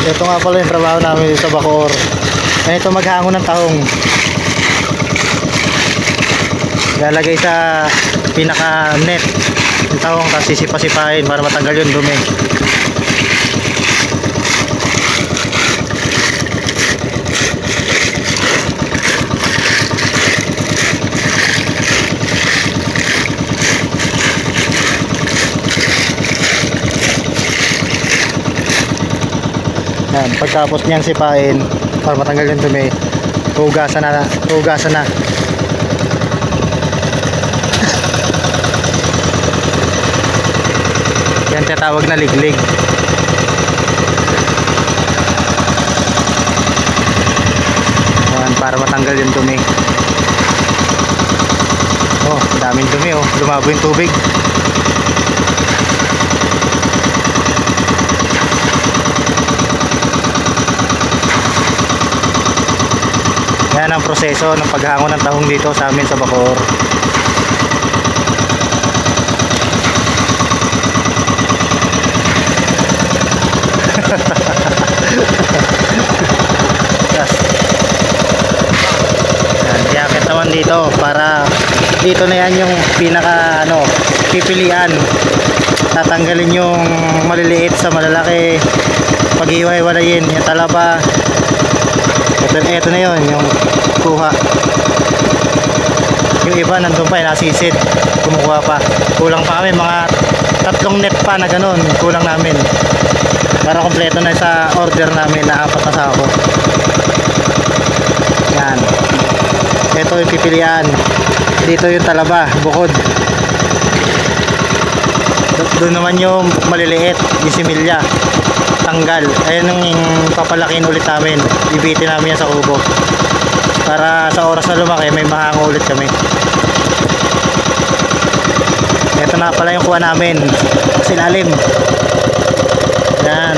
Ito nga pala yung trabaho namin sa Bacoor. Ito maghango ng tahong. Lalagay sa pinaka net yung tahong, tapos sisipa-sipahin para matanggal yung dumi. Yan, pagtapos niyan sipain para matanggal yung dumi, hugasan na. Yan tinatawag na liglig. Yan, para matanggal yung dumi. Oh, daming dumi oh, lumabo yung tubig. Yan ang proseso ng paghango ng tahong dito sa amin sa Bacoor. Yan, yakit naman dito para dito na yan yung pinaka pipilian. Tatanggalin yung maliliit sa malalaki, paghiwa-hiwalayin yung talaba. Ito na yun, yung kuha. Yung iba nandun pa, nasisid, kumukuha pa. Kulang pa kami, mga 3 net pa na ganun, kulang namin para kompleto na sa order namin na 4 na sako. Yan, ito yung pipilian. Dito yung talaba, bukod. Doon naman yung maliliit, yung similya, tanggal. Ayan ang papalakin ulit namin, ibitin namin yan sa kubo para sa oras na lumaki may mahango ulit kami. Ito na pala yung kuha namin sa ilalim. Yan.